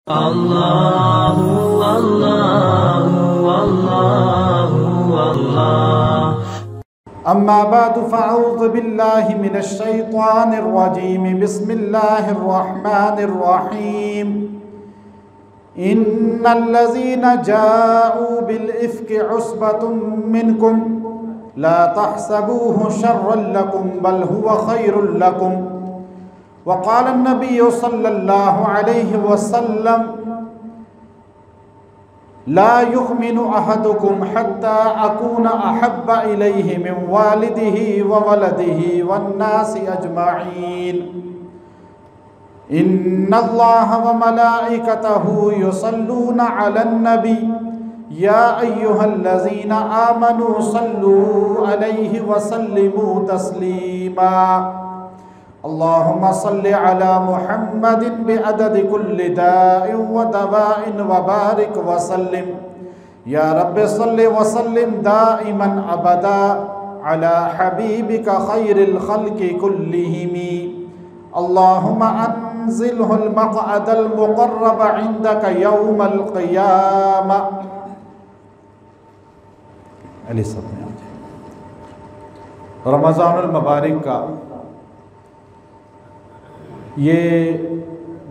अल्लाहु अल्लाहु अल्लाहु अल्लाह। अम्मा बाद फ़अऊज़ु बिल्लाहि मिनश शैतानिर रजीम। बिस्मिल्लाहिर रहमानिर रहीम। इन्नल्लज़ीना जाऊ बिल इफ़्कि उस्बतुम मिनकुम ला तहसबूहु शर्रन लकुम बल हुवा खैरुल लकुम। वक़ाल नबी सल्लल्लाहु अलैहि वसल्लम ला युमिनु अहदुकुम हत्ता अकूना अहब्बा इलैहि मिन वालिदिही व वलदिही वन्नासि अजमईन। इन्नल्लाह व मलाइकतहु युसल्लूना अलन नबी या अय्युहल्लज़ीना आमनू सल्लू अलैहि व सल्लिमू तस्लीमा। अल्लाहुम्मा सल्लि अला मुहम्मदिन बिअददि कुल्लि दाइन व दवाइन व बारिक व सल्लिम या रब्बि सल्लि व सल्लिम दाइमन अबदा अला हबीबिका खैरिल खल्क़ि कुल्लिहिम। अल्लाहुम्मा अंज़िलहुल मक़अदल मुक़र्रब इंदका यौमल क़ियामा। रमज़ानुल मुबारक का ये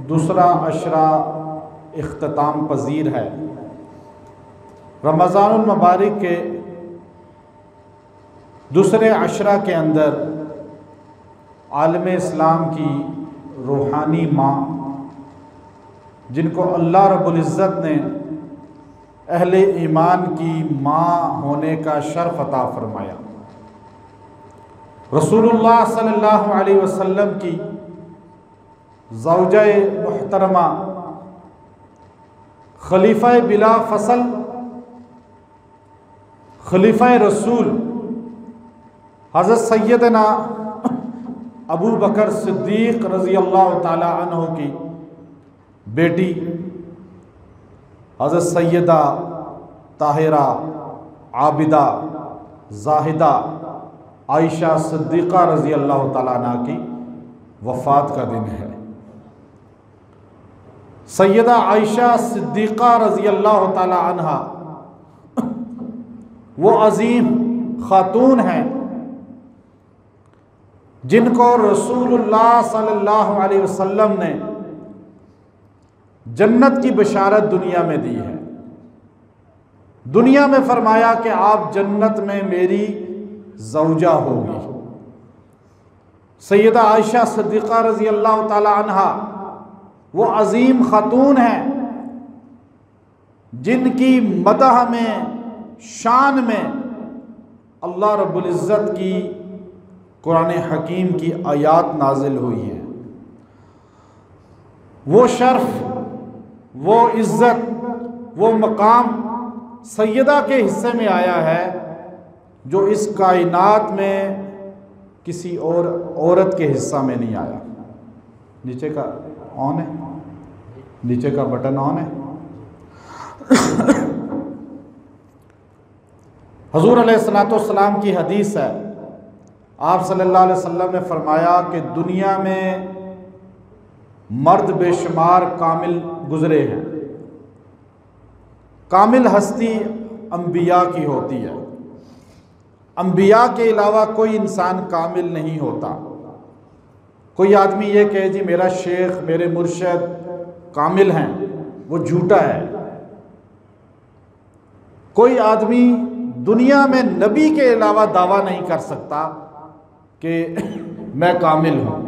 दूसरा अशरा इख्तिताम पजीर है। रमज़ानुल मुबारक के दूसरे अशरा के अंदर आलम इस्लाम की रूहानी माँ, जिनको अल्लाह रब्बुल इज़्ज़त ने अहले ईमान की माँ होने का शर्फ अता फरमाया, रसूलुल्लाह सल्लल्लाहु अलैहि वसल्लम की ज़ौजा मुहतरमा खलीफा बिला फसल खलीफा रसूल हज़रत सैयदना अबू बकर सिद्दीक़ रज़ी अल्लाह ताला अन्हु की बेटी हज़रत सैयदा ताहिरा आबिदा ज़ाहिदा आयशा सिद्दीक़ा रज़ी अल्लाह ताला अन्हा की वफ़ात का दिन है। सैयदा आयशा सिद्दीक़ा रज़ी अल्लाह ताला अन्हा वो अज़ीम ख़ातून हैं जिनको रसूलुल्लाह सल्लल्लाहु अलैहि वसल्लम ने जन्नत की बशारत दुनिया में दी है। दुनिया में फरमाया कि आप जन्नत में मेरी ज़ौजा होगी। सैयदा आयशा सिद्दीक़ा रज़ी अल्लाह ताला अन्हा वो अज़ीम ख़ातून हैं जिनकी मदह में, शान में अल्लाह रब्बुल इज़्ज़त की कुरान हकीम की आयात नाजिल हुई है। वो शर्फ, वो इज़्ज़त, वो मकाम सैयदा के हिस्से में आया है जो इस कायनात में किसी और औरत के हिस्सा में नहीं आया। नीचे का ऑन है, नीचे का बटन ऑन है। हुज़ूर अलैहिस्सलाम की हदीस है, आप सल्लल्लाहु अलैहि वसल्लम ने फरमाया कि दुनिया में मर्द बेशुमार कामिल गुजरे हैं। कामिल हस्ती अंबिया की होती है। अंबिया के अलावा कोई इंसान कामिल नहीं होता। कोई आदमी ये कहे जी मेरा शेख, मेरे मुर्शिद कामिल हैं, वो झूठा है। कोई आदमी दुनिया में नबी के अलावा दावा नहीं कर सकता कि मैं कामिल हूं,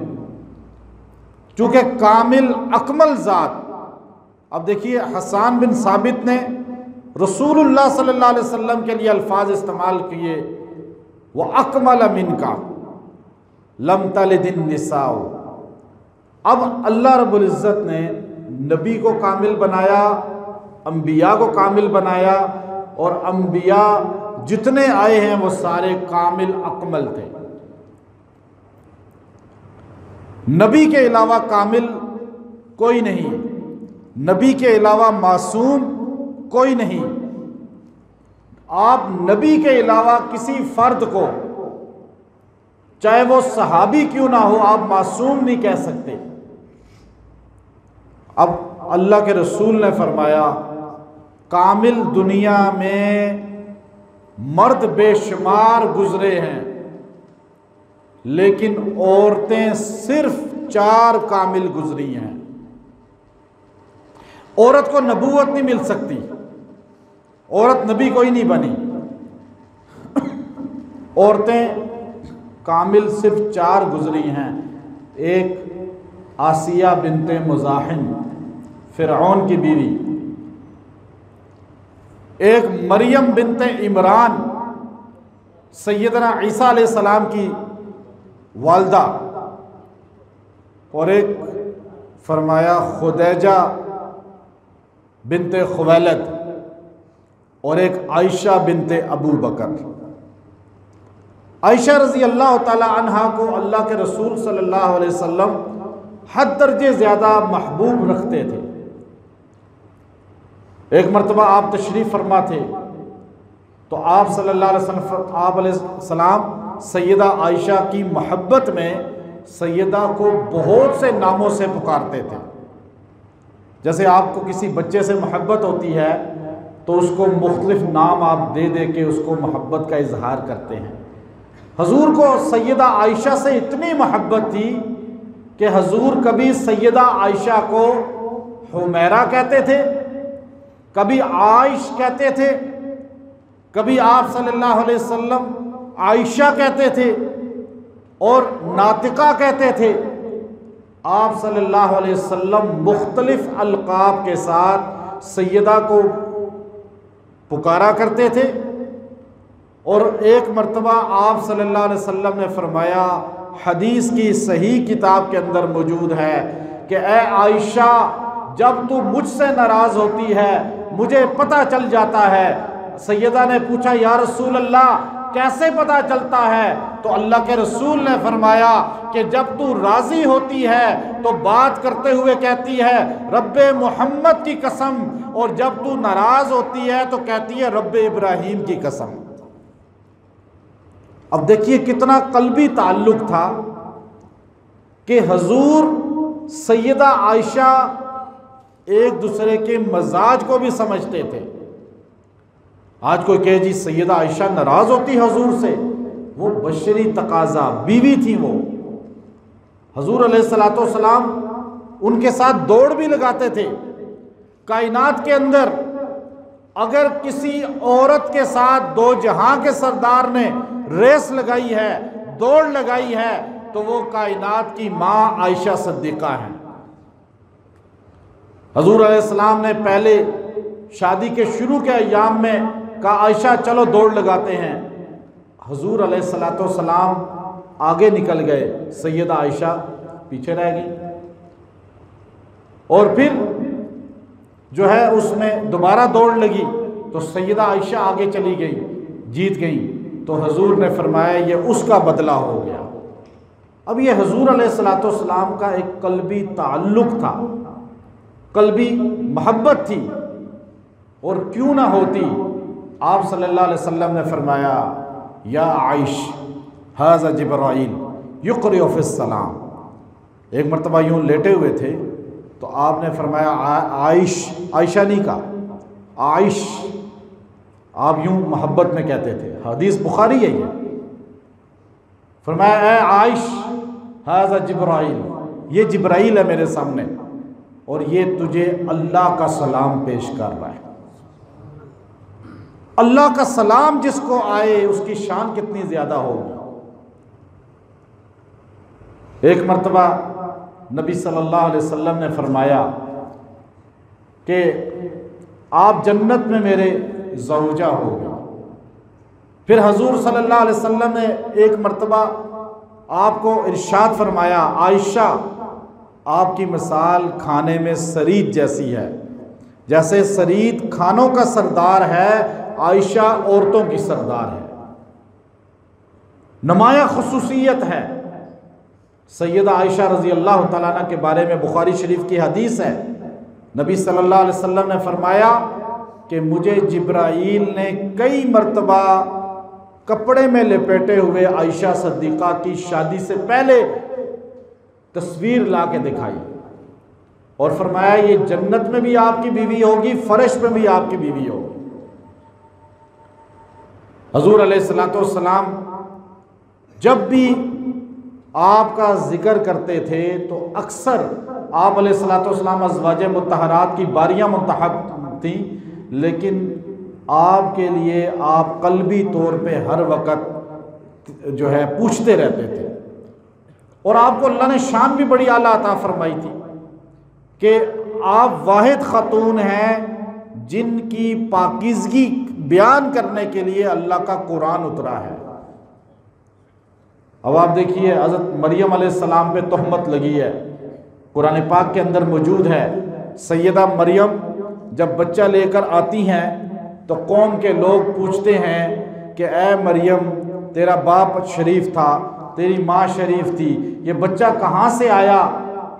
चूंकि कामिल अकमल ज़ात। अब देखिए हसन बिन साबित ने रसूलुल्लाह सल्लल्लाहु अलैहि वसल्लम के लिए अल्फाज इस्तेमाल किए, वो अकमल मिनका लम तलिदिन निसाओ। अब अल्लाह रब्बुल इज़्ज़त ने नबी को कामिल बनाया, अंबिया को कामिल बनाया, और अंबिया जितने आए हैं वो सारे कामिल अकमल थे। नबी के अलावा कामिल कोई नहीं, नबी के अलावा मासूम कोई नहीं। आप नबी के अलावा किसी फर्द को, चाहे वो सहाबी क्यों ना हो, आप मासूम नहीं कह सकते। अब अल्लाह के रसूल ने फरमाया, कामिल दुनिया में मर्द बेशुमार गुजरे हैं, लेकिन औरतें सिर्फ 4 कामिल गुजरी हैं। औरत को नबूवत नहीं मिल सकती, औरत नबी कोई नहीं बनी। औरतें कामिल सिर्फ 4 गुजरी हैं। एक आसिया बिनते मुज़ाहिम, फ़िरऔन की बीवी। एक मरियम बिनते इमरान, सैयदना ईसा अलैहिस्सलाम की वालदा। और एक फरमाया खुदैजा बिनते खुवैलद, और एक आयशा बिनते अबू बकर। आयशा रज़ी अल्लाह ताला अन्हा को अल्लाह के रसूल सल्लल्लाहु अलैहि वसल्लम हद दर्जे ज़्यादा महबूब रखते थे। एक मरतबा आप तशरीफ़ फरमा थे तो आप सल्लल्लाहु अलैहि वसल्लम सैयदा आयशा की मोहब्बत में सैयदा को बहुत से नामों से पुकारते थे। जैसे आपको किसी बच्चे से मोहब्बत होती है तो उसको मुख्तलिफ नाम आप दे दे के उसको मोहब्बत का इजहार करते हैं। हजूर को सैयदा आयशा से इतनी मोहब्बत थी कि हजूर कभी सैयदा आयशा को हुमैरा कहते थे, कभी आयश कहते थे, कभी आप सल्लल्लाहु अलैहि वसल्लम आयशा कहते थे और नातिका कहते थे। आप सल्लल्लाहु अलैहि वसल्लम मुख्तलिफ अलकाब के साथ सैयदा को पुकारा करते थे। और एक मरतबा आप सल्लल्लाहु अलैहि वसल्लम ने फरमाया, हदीस की सही किताब के अंदर मौजूद है कि ए आयशा, जब तू मुझसे नाराज़ होती है मुझे पता चल जाता है। सैयदा ने पूछा, या रसूल अल्लाह कैसे पता चलता है? तो अल्लाह के रसूल ने फरमाया कि जब तू राज़ी होती है तो बात करते हुए कहती है रब्बे मोहम्मद की कसम, और जब तू नाराज़ होती है तो कहती है रब्बे इब्राहीम की कसम। अब देखिए कितना कल्बी ताल्लुक था कि हजूर सैयदा आयशा एक दूसरे के मजाज को भी समझते थे। आज कोई कहे जी सैयदा आयशा नाराज होती हजूर से, वो बशरी तकाजा बीवी थी। वो हजूर अलैहिस्सलातु वस्सलाम उनके साथ दौड़ भी लगाते थे। कायनात के अंदर अगर किसी औरत के साथ दो जहां के सरदार ने रेस लगाई है, दौड़ लगाई है, तो वो कायनात की मां आयशा सिद्दीका है। हजूर अलैहिस्सलाम ने पहले शादी के शुरू के अय्याम में कहा, आयशा चलो दौड़ लगाते हैं। हजूर अलैहिस्सलातु वस्सलाम आगे निकल गए, सैयदा आयशा पीछे रह गई। और फिर जो है उसमें दोबारा दौड़ लगी तो सैयदा आयशा आगे चली गई, जीत गई। तो हजूर ने फरमाया ये उसका बदला हो गया। अब ये हजूर अलैहिस्सलातु वस्सलाम का एक कल्बी ताल्लुक था, कल्बी मोहब्बत थी। और क्यों ना होती, आप सल्लल्लाहु अलैहि वसल्लम ने फरमाया, या आइश हाज़ा जिब्राइल युक़रिउ फिस सलाम। एक मरतबा यूँ लेटे हुए थे तो आपने फरमाया आइश, आयशा नहीं कहा आइश, आप यूं मोहब्बत में कहते थे। हदीस बुखारी है ये। फरमाया ए आइश हाज़ा जिब्राइल, ये जिब्राइल है मेरे सामने और ये तुझे अल्लाह का सलाम पेश कर रहा है। अल्लाह का सलाम जिसको आए उसकी शान कितनी ज़्यादा होगी। एक मरतबा नबी सल्लल्लाहु अलैहि वसल्लम ने फरमाया कि आप जन्नत में मेरे ज़ौजा हो गए। फिर हजूर सल्लल्लाहु अलैहि वसल्लम ने एक मरतबा आपको इरशाद फरमाया, आयशा आपकी मिसाल खाने में सरीद जैसी है। जैसे सरीद खानों का सरदार है, आयशा औरतों की सरदार है। नुमाया खुसूसियत है। सैयदा आयशा रज़ी अल्लाह तआला अन्हा के बारे में बुखारी शरीफ की हदीस है। नबी सल्लल्लाहु अलैहि वसल्लम ने फरमाया कि मुझे जिब्राईल ने कई मरतबा कपड़े में लपेटे हुए आयशा सिद्दीक़ा की शादी से पहले तस्वीर ला के दिखाई। और फरमाया ये जन्नत में भी आपकी बीवी होगी, फर्श में भी आपकी बीवी होगी। हजूर अलैहिस्सलाम जब भी आपका जिक्र करते थे तो अक्सर आप अलैहिस्सलाम अज़वाजे मुत्तहरात की बारियां मुंतखब थी, लेकिन आपके लिए आप कल्बी तौर पे हर वक्त जो है पूछते रहते थे। और आपको अल्लाह ने शान भी बड़ी आला अता फरमाई थी कि आप वाहिद खातून हैं जिनकी पाकीज़गी बयान करने के लिए अल्लाह का कुरान उतरा है। अब आप देखिए हज़रत मरियम अलैहिस्सलाम पे तोहमत लगी है, कुरान पाक के अंदर मौजूद है। सैयदा मरियम जब बच्चा लेकर आती हैं तो कौम के लोग पूछते हैं कि ए मरियम, तेरा बाप शरीफ था, तेरी माँ शरीफ थी, ये बच्चा कहाँ से आया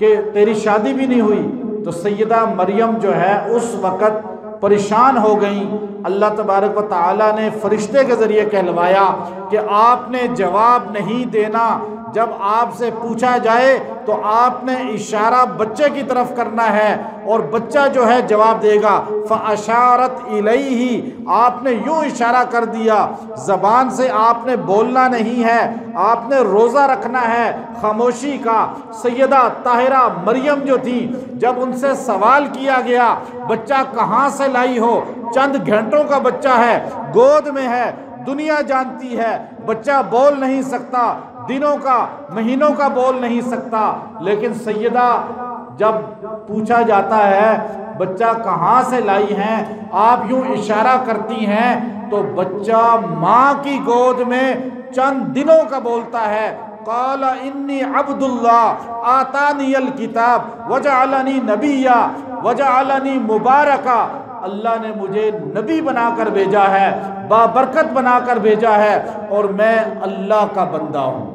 कि तेरी शादी भी नहीं हुई। तो सैयदा मरियम जो है उस वक़्त परेशान हो गई। अल्लाह तबारक व तआला ने फरिश्ते के ज़रिए कहलवाया कि आपने जवाब नहीं देना, जब आपसे पूछा जाए तो आपने इशारा बच्चे की तरफ करना है और बच्चा जो है जवाब देगा। फ़अशारत इलैहि, आपने यूँ इशारा कर दिया, ज़बान से आपने बोलना नहीं है, आपने रोज़ा रखना है खामोशी का। सैयदा ताहिरा मरियम जो थी, जब उनसे सवाल किया गया बच्चा कहाँ से लाई हो, चंद घंटों का बच्चा है, गोद में है, दुनिया जानती है, बच्चा बोल नहीं सकता, दिनों का महीनों का बोल नहीं सकता, लेकिन सैयदा जब पूछा जाता है बच्चा कहाँ से लाई हैं, आप यूं इशारा करती हैं तो बच्चा माँ की गोद में चंद दिनों का बोलता है। क़ाला इन्नी अब्दुल्लाह आतानियल किताब वजअलनी नबिय्या वजअलनी मुबारका, अल्लाह ने मुझे नबी बनाकर भेजा है, बाबरकत बनाकर भेजा है और मैं अल्लाह का बंदा हूँ।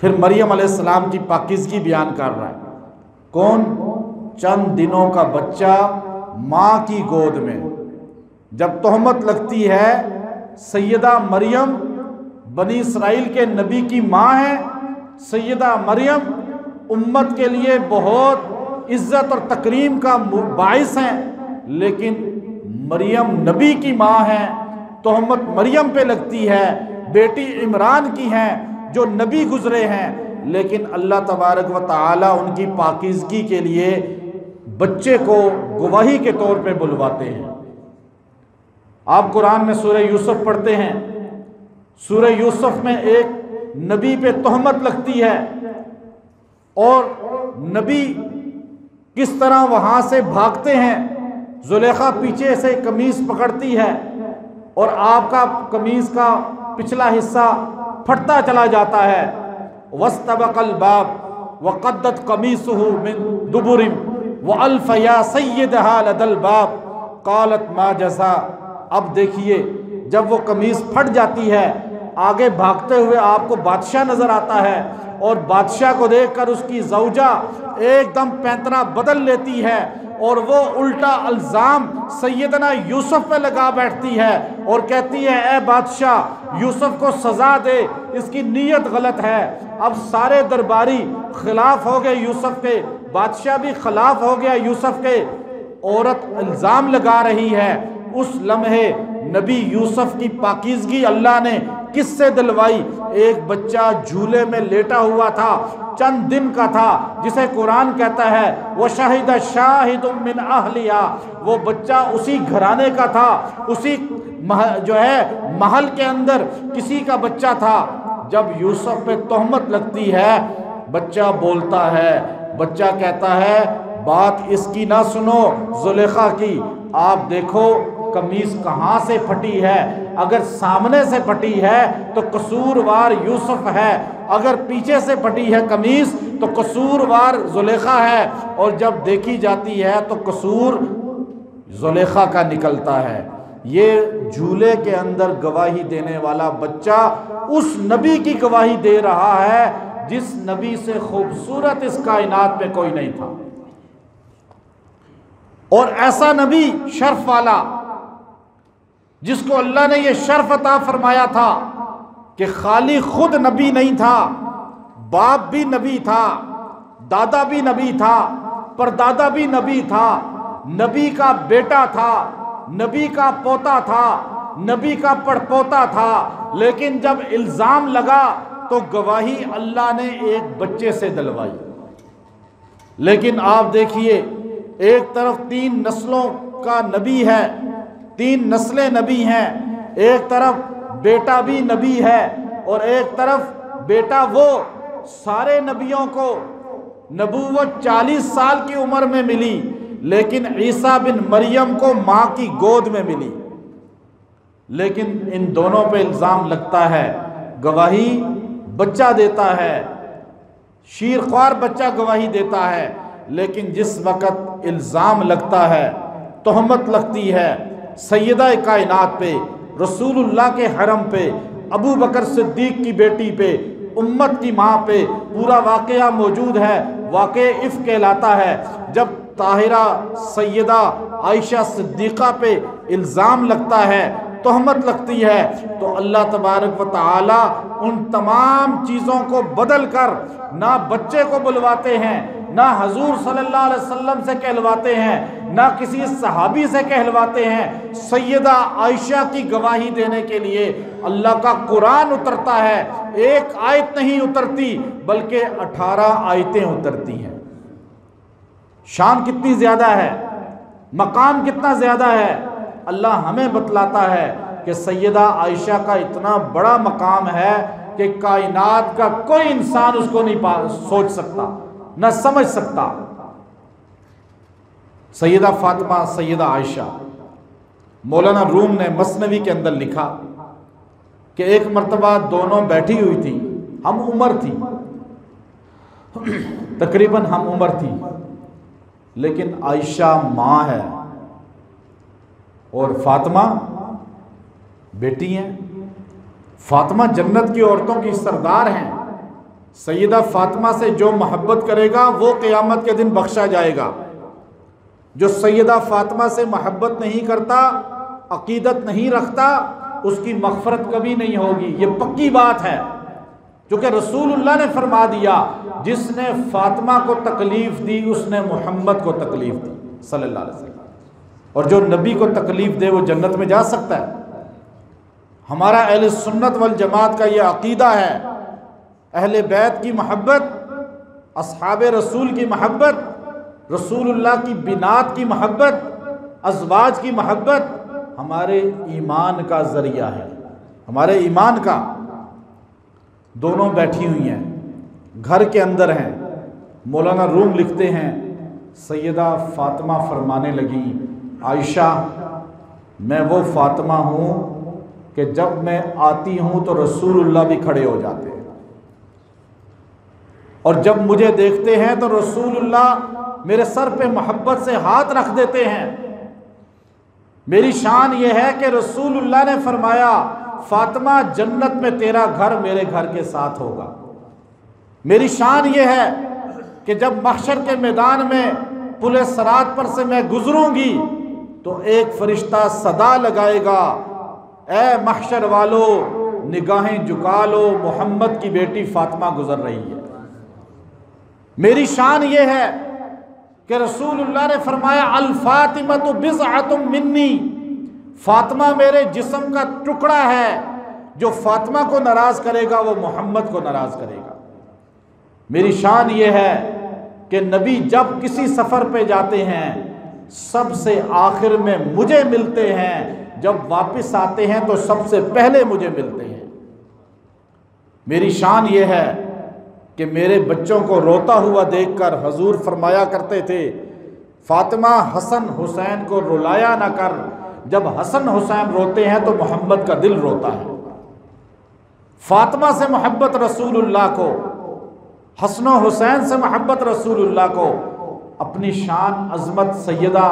फिर मरियम अलैहिस्सलाम की पाकीज़गी बयान कर रहा है। कौन? चंद दिनों का बच्चा माँ की गोद में। जब तोहमत लगती है सैयदा मरियम बनी इसराइल के नबी की माँ है, सैयदा मरियम उम्मत के लिए बहुत इज्जत और तकरीम का बाइस हैं, लेकिन मरियम नबी की माँ है, तोहमत मरियम पे लगती है, बेटी इमरान की हैं जो नबी गुजरे हैं, लेकिन अल्लाह तबारक व तआला उनकी पाकीज़गी के लिए बच्चे को गवाही के तौर पे बुलवाते हैं। आप कुरान में सूरह यूसुफ पढ़ते हैं, सूरह यूसुफ में एक नबी पे तोहमत लगती है और नबी किस तरह वहाँ से भागते हैं। जुलेखा पीछे से कमीज़ पकड़ती है और आपका कमीज़ का पिछला हिस्सा फटता चला जाता है। वस्तबक़ल बाब वक़द्दत कमीसुहु मिन दुबुरिन व अल्फ़ या सय्यदहा लदल बाब क़ालत मा जज़ा। अब देखिए जब वो कमीज़ फट जाती है, आगे भागते हुए आपको बादशाह नज़र आता है और बादशाह को देखकर उसकी ज़ौजा एकदम पैंतरा बदल लेती है और वो उल्टा इल्ज़ाम सैयदना यूसुफ पे लगा बैठती है और कहती है ए बादशाह औरत को सजा दे, इसकी नीयत गलत है। अब सारे दरबारी खिलाफ हो गए यूसुफ के, बादशाह भी खिलाफ हो गया यूसुफ के। औरत इल्ज़ाम लगा रही है। उस लम्हे नबी यूसुफ की पाकीज़गी अल्लाह ने किससे दिलवाई? एक बच्चा झूले में लेटा हुआ था, चंद दिन का था, जिसे कुरान कहता है वो शाहिद शाहिदुम मिन अहलिया। वो बच्चा उसी घराने का था, उसी जो है महल के अंदर किसी का बच्चा था। जब यूसुफ पे तोहमत लगती है, बच्चा बोलता है, बच्चा कहता है बात इसकी ना सुनो जुलेखा की, आप देखो कमीज कहाँ से फटी है। अगर सामने से फटी है तो कसूरवार यूसुफ है, अगर पीछे से फटी है कमीज तो कसूरवार जुलेखा है, और जब देखी जाती है तो कसूर जुलेखा का निकलता है। ये झूले के अंदर गवाही देने वाला बच्चा उस नबी की गवाही दे रहा है जिस नबी से खूबसूरत इस कायनात में कोई नहीं था। और ऐसा नबी शर्फ वाला जिसको अल्लाह ने यह शर्फ अता फरमाया था कि खाली खुद नबी नहीं था, बाप भी नबी था, दादा भी नबी था, परदादा भी नबी था, नबी का बेटा था, नबी का पोता था, नबी का पड़पोता था, लेकिन जब इल्जाम लगा तो गवाही अल्लाह ने एक बच्चे से दिलवाई। लेकिन आप देखिए, एक तरफ 3 नस्लों का नबी है, 3 नस्लें नबी हैं, एक तरफ बेटा भी नबी है और एक तरफ बेटा वो सारे नबियों को नबूवत 40 साल की उम्र में मिली, लेकिन ईसा बिन मरियम को माँ की गोद में मिली। लेकिन इन दोनों पे इल्ज़ाम लगता है, गवाही बच्चा देता है, शीरख्वार बच्चा गवाही देता है, लेकिन जिस वक़्त इल्ज़ाम लगता है, तोहमत लगती है सैयदा कायनात पे, रसूलुल्लाह के हरम पे, अबू बकर सिद्दीक की बेटी पे, उम्मत की माँ पे, पूरा वाक़या मौजूद है, वाक़े इफ़ कहलाता है। जब ताहिरा सैयदा आयशा सिद्दीक़ा पे इल्ज़ाम लगता है, तोहमत लगती है, तो अल्लाह तबारक व तआला उन तमाम चीज़ों को बदल कर ना बच्चे को बुलवाते हैं, ना हजूर सल्लल्लाहु अलैहि वसल्लम से कहलवाते हैं, ना किसी सहाबी से कहलवाते हैं। सैयदा आयशा की गवाही देने के लिए अल्लाह का कुरान उतरता है। एक आयत नहीं उतरती बल्कि 18 आयतें उतरती हैं। शान कितनी ज़्यादा है, मकाम कितना ज़्यादा है। अल्लाह हमें बतलाता है कि सैयदा आयशा का इतना बड़ा मकाम है कि कायनात का कोई इंसान उसको नहीं सोच सकता, न समझ सकता। सैयदा फातिमा, सैयदा आयशा, मौलाना रूम ने मसनवी के अंदर लिखा कि एक मर्तबा दोनों बैठी हुई थी, हम उम्र थी, तकरीबन हम उम्र थी, लेकिन आयशा माँ है और फातिमा बेटी हैं। फातिमा जन्नत की औरतों की सरदार हैं। सैयदा फातिमा से जो मोहब्बत करेगा वो क़यामत के दिन बख्शा जाएगा। जो सैयदा फातिमा से मोहब्बत नहीं करता, अकीदत नहीं रखता, उसकी मग़फ़रत कभी नहीं होगी। ये पक्की बात है, क्योंकि रसूलुल्लाह ने फरमा दिया, जिसने फातिमा को तकलीफ़ दी उसने मोहम्मद को तकलीफ़ दी सल्लल्लाहु अलैहि वसल्लम। और जो नबी को तकलीफ़ दे वो जन्नत में जा सकता है। हमारा अहले सुन्नत वल जमात का ये अक़ीदा है, अहले बैत की मोहब्बत, अस्हाबे रसूल की मोहब्बत, रसूलुल्लाह की बिनात की मोहब्बत, अज़वाज की मोहब्बत हमारे ईमान का ज़रिया है, हमारे ईमान का। दोनों बैठी हुई हैं, घर के अंदर हैं। मौलाना रूम लिखते हैं, सैयदा फातिमा फरमाने लगी, आयशा मैं वो फातिमा हूँ कि जब मैं आती हूँ तो रसूलुल्लाह भी खड़े हो जाते हैं, और जब मुझे देखते हैं तो रसूलुल्लाह मेरे सर पे मोहब्बत से हाथ रख देते हैं। मेरी शान ये है कि रसूलुल्लाह ने फरमाया, फातिमा जन्नत में तेरा घर मेरे घर के साथ होगा। मेरी शान ये है कि जब महशर के मैदान में पुले सरात पर से मैं गुजरूंगी तो एक फरिश्ता सदा लगाएगा, ए महशर वालों निगाहें झुका लो, मोहम्मद की बेटी फातिमा गुजर रही है। मेरी शान ये है कि रसूलुल्लाह ने फरमाया, अल फातिमतु बिज़अतुम मिन्नी, फातिमा मेरे जिस्म का टुकड़ा है। जो फातिमा को नाराज करेगा वो मोहम्मद को नाराज करेगा। मेरी शान ये है कि नबी जब किसी सफ़र पे जाते हैं सबसे आखिर में मुझे मिलते हैं, जब वापस आते हैं तो सबसे पहले मुझे मिलते हैं। मेरी शान ये है कि मेरे बच्चों को रोता हुआ देखकर हजूर फरमाया करते थे, फातिमा हसन हुसैन को रुलाया ना कर, जब हसन हुसैन रोते हैं तो मोहम्मद का दिल रोता है। फातिमा से मोहब्बत रसूलुल्लाह को, हसन हुसैन से मोहब्बत रसूलुल्लाह को अपनी शान अज़मत सैयदा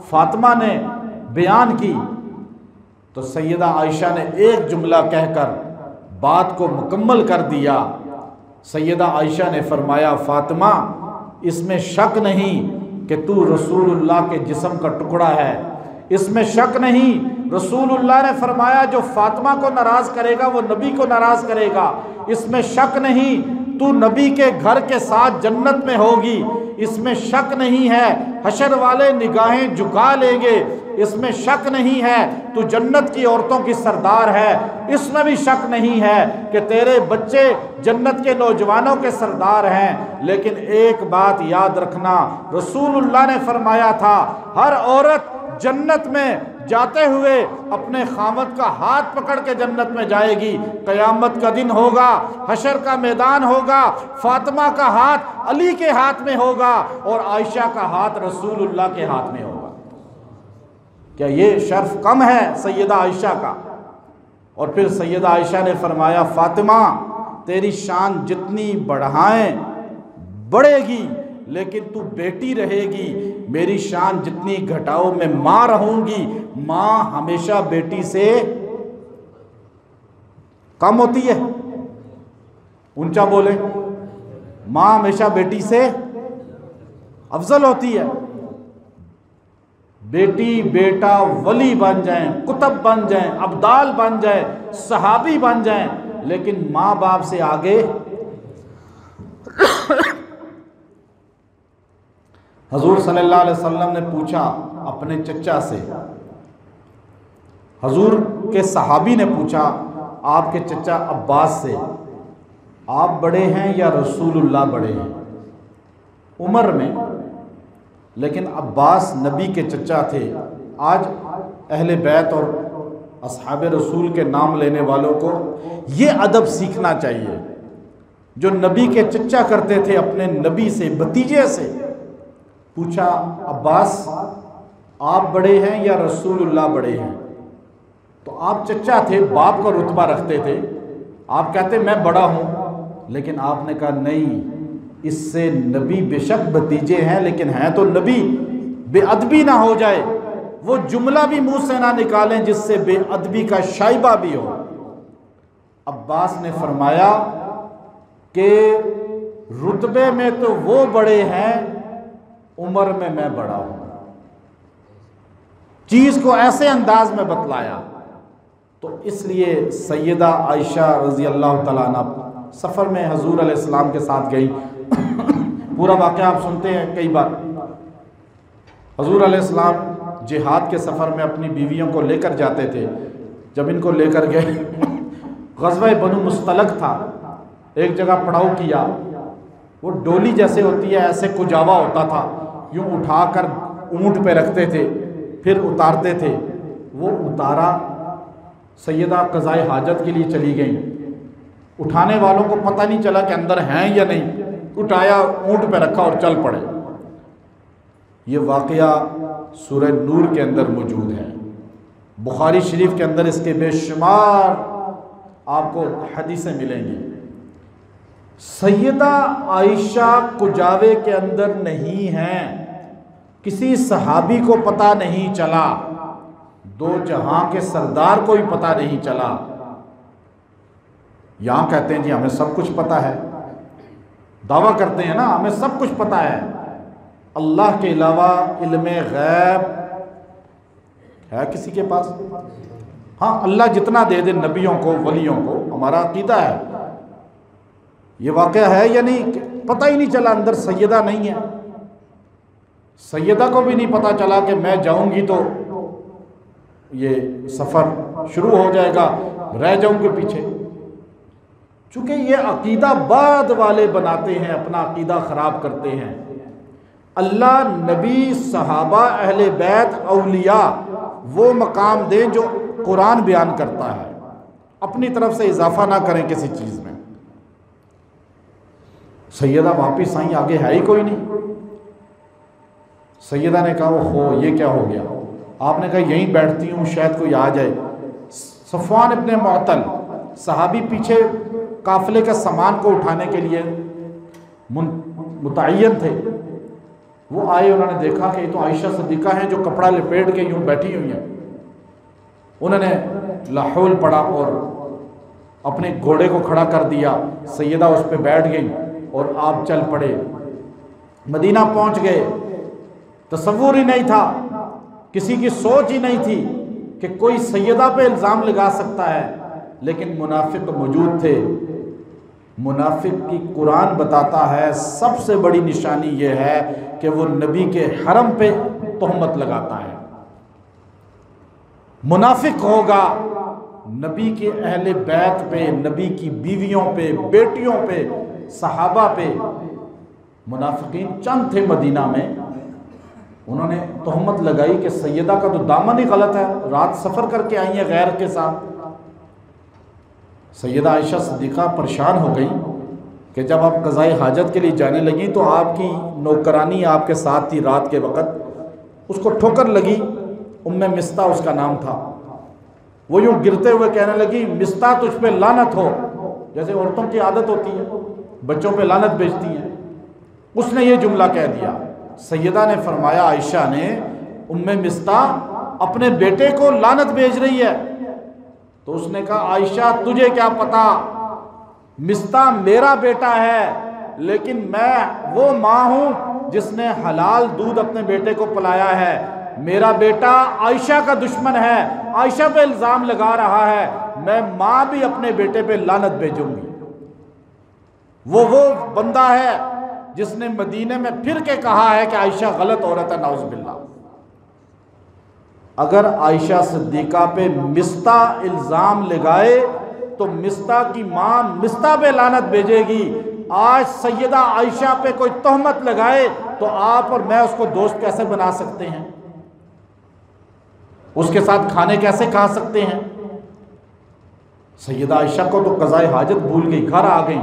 फातिमा ने बयान की तो सैयदा आयशा ने एक जुमला कहकर बात को मुकम्मल कर दिया। सैयदा आयशा ने फरमाया, फातिमा इसमें शक नहीं कि तू रसूलुल्लाह के जिस्म का टुकड़ा है, इसमें शक नहीं। रसूलुल्लाह ने फरमाया जो फातिमा को नाराज़ करेगा वो नबी को नाराज़ करेगा, इसमें शक नहीं। तू नबी के घर के साथ जन्नत में होगी, इसमें शक नहीं है। हशर वाले निगाहें झुका लेंगे, इसमें शक नहीं है। तू जन्नत की औरतों की सरदार है, इसमें भी शक नहीं है कि तेरे बच्चे जन्नत के नौजवानों के सरदार हैं। लेकिन एक बात याद रखना, रसूलुल्लाह ने फरमाया था, हर औरत जन्नत में जाते हुए अपने खामद का हाथ पकड़ के जन्नत में जाएगी। क़यामत का दिन होगा, हशर का मैदान होगा, फातिमा का हाथ अली के हाथ में होगा और आयशा का हाथ रसूलुल्लाह के हाथ में होगा। क्या ये शर्फ कम है सैयदा आयशा का? और फिर सैयदा आयशा ने फरमाया, फातिमा तेरी शान जितनी बढ़ाएं बढ़ेगी, लेकिन तू बेटी रहेगी। मेरी शान जितनी घटाओ, मैं मां रहूंगी। मां हमेशा बेटी से कम होती है, ऊंचा बोले, मां हमेशा बेटी से अफजल होती है। बेटी बेटा वली बन जाएं, कुतब बन जाएं, अब्दाल बन जाएं, सहाबी बन जाएं, लेकिन मां बाप से आगे हजूर सल्लल्लाहु अलैहि वसल्लम ने पूछा अपने चचा से, हजूर के सहाबी ने पूछा आपके चचा अब्बास से, आप बड़े हैं या रसूलुल्लाह बड़े हैं उम्र में? लेकिन अब्बास नबी के चचा थे। आज अहले बैत और असहाबे रसूल के नाम लेने वालों को ये अदब सीखना चाहिए, जो नबी के चचा करते थे अपने नबी से, भतीजे से। पूछा अब्बास आप बड़े हैं या रसूलुल्लाह बड़े हैं? तो आप चचा थे, बाप का रुतबा रखते थे, आप कहते मैं बड़ा हूं। लेकिन आपने कहा नहीं, इससे नबी बेशक भतीजे हैं लेकिन हैं तो नबी, बेअदबी ना हो जाए, वो जुमला भी मुंह से ना निकालें जिससे बेअदबी का शाइबा भी हो। अब्बास ने फरमाया कि रुतबे में तो वो बड़े हैं, उम्र में मैं बड़ा हूं। चीज को ऐसे अंदाज में बतलाया। तो इसलिए सैयदा आयशा रजी अल्लाह तआला अन्हा सफ़र में हजूर अलैहिस्सलाम के साथ गई। पूरा वाक़या आप सुनते हैं कई बार। हजूर अलैहिस्सलाम जिहाद के सफ़र में अपनी बीवियों को लेकर जाते थे। जब इनको लेकर गए ग़ज़वा बनु मुस्तलक था, एक जगह पड़ाव किया, वो डोली जैसे होती है ऐसे कुजावा होता था, यूँ उठाकर ऊँट पे रखते थे, फिर उतारते थे। वो उतारा, सैयदा क़ज़ाए हाजत के लिए चली गई। उठाने वालों को पता नहीं चला कि अंदर हैं या नहीं, उठाया, ऊँट पे रखा और चल पड़े। ये वाक़या सूरह नूर के अंदर मौजूद है। बुखारी शरीफ के अंदर इसके बेशुमार आपको हदीसें मिलेंगी। सैयदा आयशा कुजावे के अंदर नहीं हैं, किसी सहाबी को पता नहीं चला, दो जहां के सरदार को ही पता नहीं चला। यहां कहते हैं जी हमें सब कुछ पता है, दावा करते हैं ना हमें सब कुछ पता है। अल्लाह के अलावा इल्मे गैब है किसी के पास? हाँ, अल्लाह जितना दे दे नबियों को, वलियों को, हमारा अकीदा है। ये वाक़या है या नहीं, पता ही नहीं चला। अंदर सैयदा नहीं है, सैयदा को भी नहीं पता चला कि मैं जाऊंगी तो ये सफ़र शुरू हो जाएगा, रह जाऊंगे पीछे। चूँकि ये अकीदा बाद वाले बनाते हैं, अपना अकीदा ख़राब करते हैं। अल्लाह नबी, सहाबा, अहले बैत, औलिया वो मकाम दें जो कुरान बयान करता है, अपनी तरफ से इजाफा ना करें किसी चीज़ में। सैयदा वापिस आई, आगे है ही कोई नहीं। सैयदा ने कहा हो ये क्या हो गया? आपने कहा यहीं बैठती हूँ, शायद कोई आ जाए। सफ़वान इब्ने मुअत्तल सहाबी पीछे काफ़िले के सामान को उठाने के लिए मुतअय्यन थे। वो आए, उन्होंने देखा कि ये तो आयशा सिद्दीक़ा हैं जो कपड़ा लपेट के यूँ बैठी हुई हैं। उन्होंने लाहौल पड़ा और अपने घोड़े को खड़ा कर दिया। सैयदा उस पर बैठ गई और आप चल पड़े, मदीना पहुंच गए। तसव्वुर ही नहीं था, किसी की सोच ही नहीं थी कि कोई सैयदा पे इल्ज़ाम लगा सकता है। लेकिन मुनाफिक मौजूद थे। मुनाफिक की कुरान बताता है सबसे बड़ी निशानी यह है कि वो नबी के हरम पे तोहमत लगाता है। मुनाफिक होगा नबी के अहले बैत पे, नबी की बीवियों पे, बेटियों पे, सहाबा पे। मुनाफिकीन चंद थे मदीना में, उन्होंने तोहमत लगाई कि सैयदा का तो दामन ही गलत है, रात सफ़र करके आई है गैर के साथ। सैयदा आयशा सिद्दीक़ा परेशान हो गई कि जब आप क़ज़ाए हाजत के लिए जाने लगी तो आपकी नौकरानी आपके साथ थी रात के वक़्त, उसको ठोकर लगी। उम्मे मिस्ता उसका नाम था। वो यूँ गिरते हुए कहने लगी, मिस्ता तुझ पे लानत हो, जैसे औरतों की आदत होती है, बच्चों पे लानत भेजती हैं। उसने ये जुमला कह दिया। सैयदा ने फरमाया, आयशा ने, उम्मे मिस्ता अपने बेटे को लानत भेज रही है। तो उसने कहा, आयशा तुझे क्या पता, मिस्ता मेरा बेटा है, लेकिन मैं वो माँ हूं जिसने हलाल दूध अपने बेटे को पिलाया है। मेरा बेटा आयशा का दुश्मन है, आयशा पे इल्ज़ाम लगा रहा है, मैं माँ भी अपने बेटे पे लानत भेजूंगी। वो बंदा है जिसने मदीने में फिर के कहा है कि आयशा गलत औरत है, नाउज़ बिल्लाह। अगर आयशा सिद्दीक़ा पे मिस्ता इल्ज़ाम लगाए तो मिस्ता की माँ मिस्ता पे लानत भेजेगी। आज सैयदा आयशा पे कोई तोहमत लगाए तो आप और मैं उसको दोस्त कैसे बना सकते हैं, उसके साथ खाने कैसे खा सकते हैं। सैयदा आयशा को तो क़ज़ाए हाजत भूल गई, घर आ गई,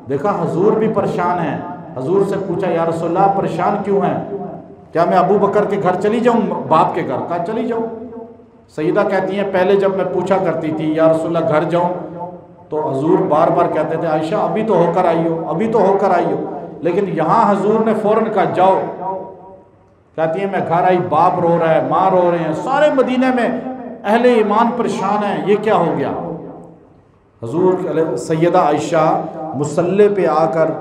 देखा हुजूर भी परेशान हैं। हुजूर से पूछा, या रसूलल्लाह परेशान क्यों हैं, क्या मैं अबू बकर के घर चली जाऊं, बाप के घर? कहा चली जाऊं। सैयदा कहती हैं, पहले जब मैं पूछा करती थी या रसूलल्लाह घर जाऊं तो हुजूर बार बार कहते थे, आयशा अभी तो होकर आई हो, अभी तो होकर आई हो। लेकिन यहाँ हुजूर ने फ़ौरन कहा जाओ। कहती है, मैं घर आई, बाप रो रहा है, माँ रो रहे हैं, सारे मदीने में अहले ईमान परेशान हैं, ये क्या हो गया। हुजूर सैयदा आयशा मुसल्ले पे आकर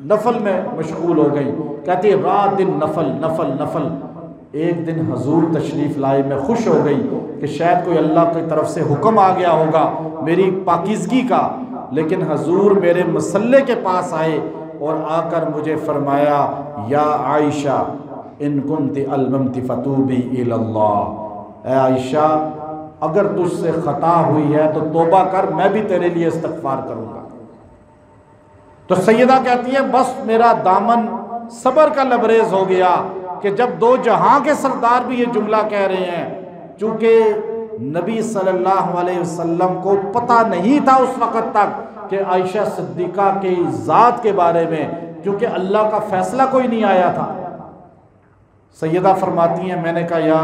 नफल में मशगूल हो गई। कहती है, रात दिन नफल नफल नफल। एक दिन हुजूर तशरीफ़ लाए, मैं खुश हो गई कि शायद कोई अल्लाह की तरफ से हुक्म आ गया होगा मेरी पाकीज़गी का। लेकिन हुजूर मेरे मसल्ले के पास आए और आकर मुझे फरमाया, या आयशा इन कुन्ति अलममति फतूबी इलल्लाह। ए आयशा, अगर तुझसे ख़ता हुई है तो तौबा कर, मैं भी तेरे लिए इस्तग़फ़ार करूँगा। तो सैयदा कहती है, बस मेरा दामन सब्र का लबरेज हो गया कि जब दो जहां के सरदार भी ये जुमला कह रहे हैं। चूंकि नबी सल्लल्लाहु अलैहि वसल्लम को पता नहीं था उस वक़्त तक कि आयशा सिद्दीक़ा के ज़ात के बारे में, क्योंकि अल्लाह का फ़ैसला कोई नहीं आया था। सैयदा फरमाती हैं, मैंने कहा, या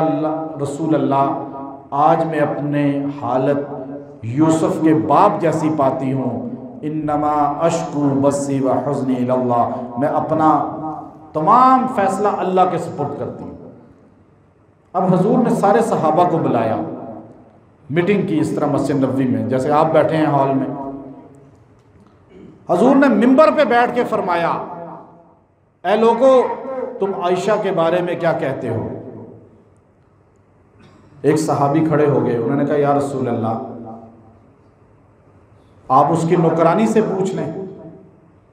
रसूल अल्लाह, आज मैं अपने हालत यूसुफ के बाप जैसी पाती हूँ। इन्नमा अश्कू बस्सी व हुज़्नी इलल्लाह, मैं अपना तमाम फ़ैसला अल्लाह के सुपुर्द करती हूँ। अब हुजूर ने सारे सहाबा को बुलाया, मीटिंग की इस तरह मस्जिद नबवी में, जैसे आप बैठे हैं हॉल में। हुजूर ने मिंबर पे बैठ के फरमाया, ऐ लोगो, तुम आयशा के बारे में क्या कहते हो। एक सहाबी खड़े हो गए, उन्होंने कहा, या रसूल अल्लाह, आप उसकी नौकरानी से पूछ लें।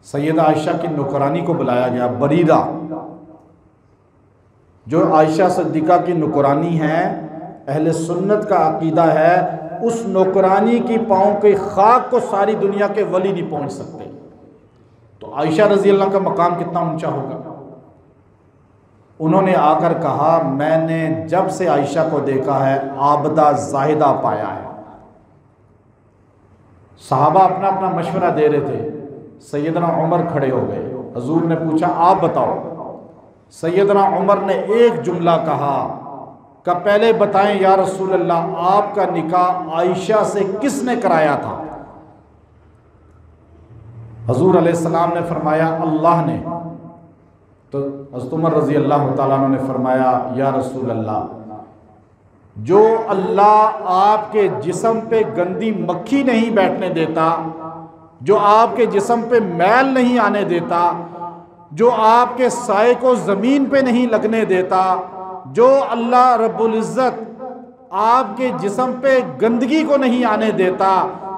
सैयदा आयशा की नौकरानी को बुलाया गया, बरीरा, जो आयशा सिद्दीक़ा की नौकरानी है। अहले सुन्नत का अकीदा है, उस नौकरानी की पाँव के खाक को सारी दुनिया के वली नहीं पहुंच सकते। तो आयशा रज़ी अल्लाह का मकाम कितना ऊंचा होगा। उन्होंने आकर कहा, मैंने जब से आयशा को देखा है आबदा जाहिदा पाया है। सहाबा अपना अपना मशवरा दे रहे थे। सैयदना उमर खड़े हो गए। हुजूर ने पूछा, आप बताओ। सैयदना उमर ने एक जुमला कहा कि पहले बताएं या रसूल अल्लाह, आपका निकाह आयशा से किसने कराया था। हुजूर अलैहिस्सलाम ने फरमाया, अल्लाह ने। तो हज़रत उमर रज़ी अल्लाह तआला अन्हु ने फरमाया, या रसूल अल्लाह, जो अल्लाह आपके जिस्म पे गंदी मक्खी नहीं बैठने देता, जो आपके जिस्म पे मैल नहीं आने देता, जो आपके साए को ज़मीन पे नहीं लगने देता, जो अल्लाह रब्बुल इज़्ज़त आपके जिस्म पे गंदगी को नहीं आने देता,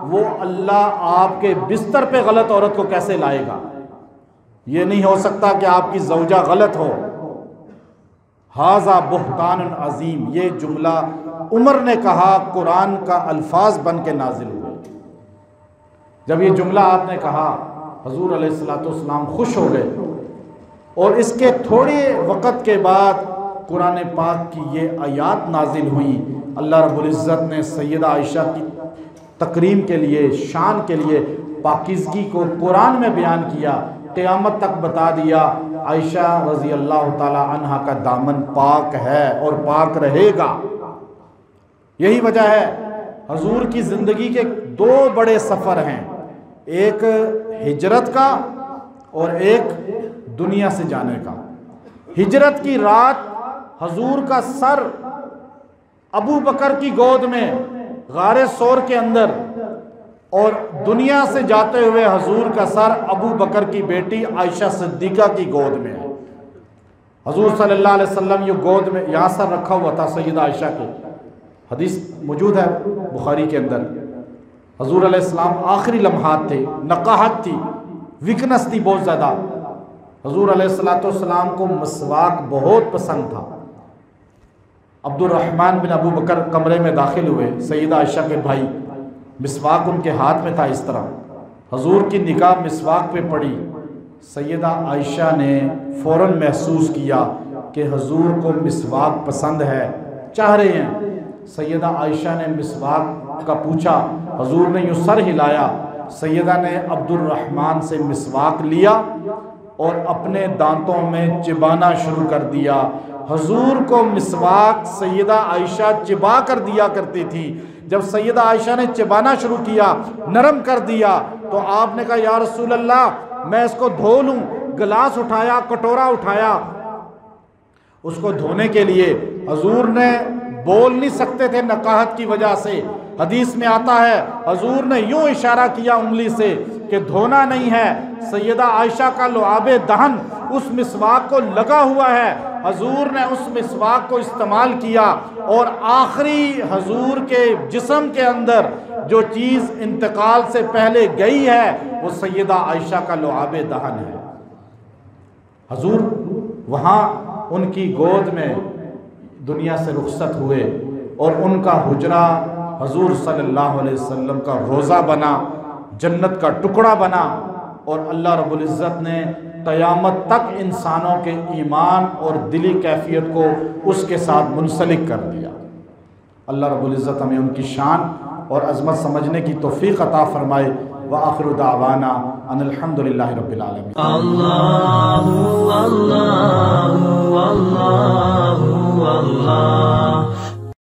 वो अल्लाह आपके बिस्तर पे गलत औरत को कैसे लाएगा? ये नहीं हो सकता कि आपकी ज़ौजा गलत हो। हाजा बुहतान अजीम, ये जुमला उमर ने कहा, कुरान का अल्फाज बन के नाजिल हुए। जब ये जुमला आपने कहा, हजूर अलैहिस्सलाम खुश हो गए और इसके थोड़े वक़्त के बाद कुरान पाक की ये आयात नाजिल हुई। अल्लाह रब्बुल इज़्ज़त ने सैयदा आयशा की तकरीम के लिए, शान के लिए पाकीज़गी को कुरान में बयान किया, क़यामत तक बता दिया आयशा रज़ी अल्लाह ताला अन्हा का दामन पाक है और पाक रहेगा। यही वजह है हजूर की ज़िंदगी के दो बड़े सफ़र हैं, एक हिजरत का और एक दुनिया से जाने का। हिजरत की रात हजूर का सर अबू बकर की गोद में गारे सौर के अंदर, और दुनिया से जाते हुए हजूर का सर अबू बकर की बेटी आयशा सिद्दीक़ा की गोद में है। हजूर सल्लल्लाहु अलैहि वसल्लम ये गोद में यहाँ सर रखा हुआ था सैयदा आयशा के, हदीस मौजूद है बुखारी के अंदर। हजूर अलैहिस्सलाम आखिरी लम्हात थे, नकाहत थी, वीकनेस थी बहुत ज़्यादा। हजूर अलैहिस्सलाम को मसवाक बहुत पसंद था। अब्दुर्रहमान बिन अबू बकर कमरे में दाखिल हुए, सैयदा आयशा के भाई, मिसवाक उनके हाथ में था इस तरह। हजूर की निगाह मिसवाक पे पड़ी। सैयदा आयशा ने फ़ौरन महसूस किया कि हजूर को मिसवाक पसंद है, चाह रहे हैं। सैयदा आयशा ने मिसवाक का पूछा, हजूर ने यूँ सर हिलाया। सैयदा ने अब्दुर्रहमान से मिसवाक लिया और अपने दांतों में चिबाना शुरू कर दिया। हजूर को मिसवाक सैयदा आयशा चिबा कर दिया करती थी। जब सैयदा आयशा ने चिबाना शुरू किया, नरम कर दिया, तो आपने कहा या रसूल अल्लाह मैं इसको धो लूँ। गिलास उठाया, कटोरा उठाया, उसको धोने के लिए हजूर ने बोल नहीं सकते थे नकाहत की वजह से। हदीस में आता है हजूर ने यूं इशारा किया उंगली से कि धोना नहीं है। सैयदा आयशा का लुआबे दहन उस मिसवाक को लगा हुआ है। हजूर ने उस मिसवाक को इस्तेमाल किया और आखिरी हजूर के जिस्म के अंदर जो चीज़ इंतकाल से पहले गई है वो सैयदा आयशा का लुआबे दहन है। हजूर वहाँ उनकी गोद में दुनिया से रुखसत हुए और उनका हुजरा हजूर सल्लल्लाहु अलैहि वसल्लम का रोज़ा बना, जन्नत का टुकड़ा बना। और अल्लाह रब्बुल इज़्ज़त ने क़यामत तक इंसानों के ईमान और दिली कैफियत को उसके साथ मुंसलिक कर दिया। अल्लाह रब्बुल इज़्ज़त हमें उनकी शान और अज़मत समझने की तौफ़ीक़ अता फ़रमाए। व आखिरु दावाना अनिल हम्दुलिल्लाहि रब्बिल आलमीन। अल्लाहु अल्लाहु अल्लाहु अल्लाह।